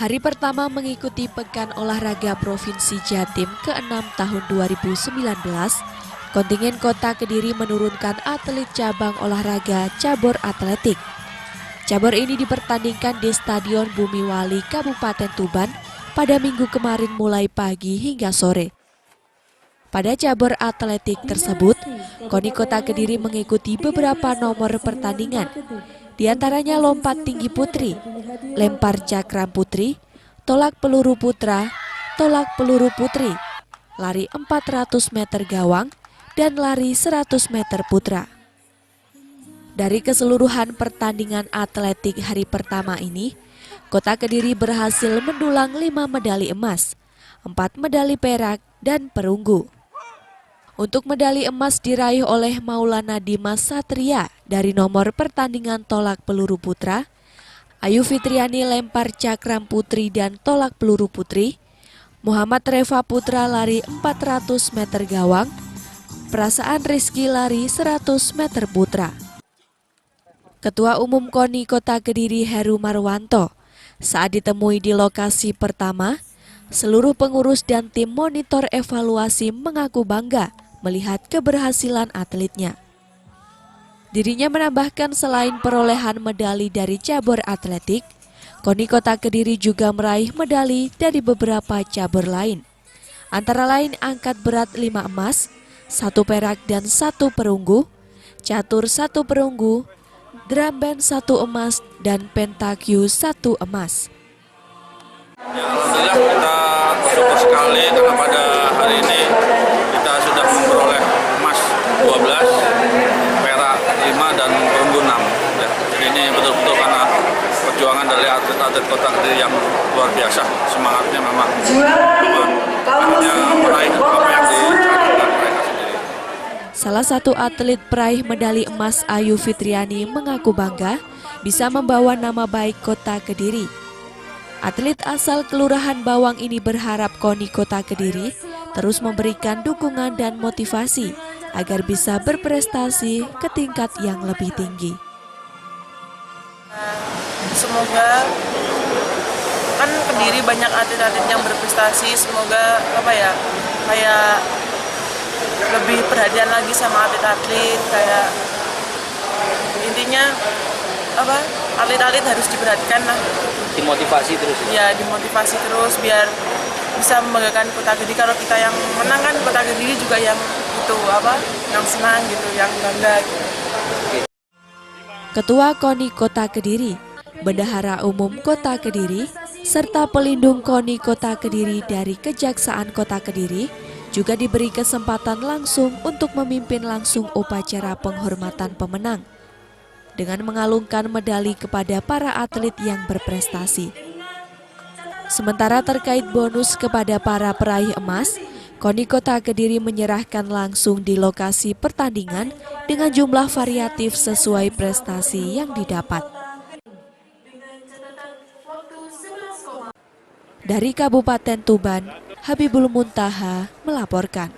Hari pertama mengikuti Pekan Olahraga Provinsi Jatim ke-6 tahun 2019, kontingen Kota Kediri menurunkan atlet cabang olahraga cabur atletik. Cabur ini dipertandingkan di Stadion Bumi Wali, Kabupaten Tuban pada Minggu kemarin mulai pagi hingga sore. Pada cabur atletik tersebut, KONI Kota Kediri mengikuti beberapa nomor pertandingan, di antaranya lompat tinggi putri, lempar cakram putri, tolak peluru putra, tolak peluru putri, lari 400 meter gawang, dan lari 100 meter putra. Dari keseluruhan pertandingan atletik hari pertama ini, Kota Kediri berhasil mendulang 5 medali emas, 4 medali perak, dan perunggu. Untuk medali emas diraih oleh Maulana Dimas Satria dari nomor pertandingan tolak peluru putra, Ayu Fitriani lempar cakram putri dan tolak peluru putri, Muhammad Reva Putra lari 400 meter gawang, Perasaan Rizky lari 100 meter putra. Ketua Umum KONI Kota Kediri Heru Marwanto saat ditemui di lokasi pertama, seluruh pengurus dan tim monitor evaluasi mengaku bangga melihat keberhasilan atletnya. Dirinya menambahkan selain perolehan medali dari cabur atletik, KONI Kota Kediri juga meraih medali dari beberapa cabur lain. Antara lain angkat berat 5 emas, 1 perak dan 1 perunggu, catur 1 perunggu, drum band 1 emas, dan pentakyu 1 emas. Ya, alhamdulillah kita bersyukur sekali karena pada hari ini kita sudah memperoleh emas 12, perak 5 dan perunggu 6. Ya, jadi ini betul-betul karena perjuangan dari atlet-atlet Kota Kediri yang luar biasa. Semangatnya memang hanya meraih apa yang dicatatkan mereka sendiri. Salah satu atlet peraih medali emas Ayu Fitriani mengaku bangga bisa membawa nama baik Kota Kediri. Atlet asal Kelurahan Bawang ini berharap KONI Kota Kediri terus memberikan dukungan dan motivasi agar bisa berprestasi ke tingkat yang lebih tinggi. Semoga kan Kediri banyak atlet-atlet yang berprestasi, semoga kayak lebih perhatian lagi sama atlet-atlet, kayak intinya atlet-atlet harus diperhatikan lah. Dimotivasi terus ya? Dimotivasi terus biar bisa membanggakan Kota Kediri. Kalau kita yang menang kan Kota Kediri juga yang yang senang gitu, yang bangga gitu. Ketua KONI Kota Kediri, Bendahara Umum Kota Kediri, serta pelindung KONI Kota Kediri dari Kejaksaan Kota Kediri juga diberi kesempatan langsung untuk memimpin langsung upacara penghormatan pemenang dengan mengalungkan medali kepada para atlet yang berprestasi. Sementara terkait bonus kepada para peraih emas, KONI Kota Kediri menyerahkan langsung di lokasi pertandingan dengan jumlah variatif sesuai prestasi yang didapat. Dari Kabupaten Tuban, Habibul Muntaha melaporkan.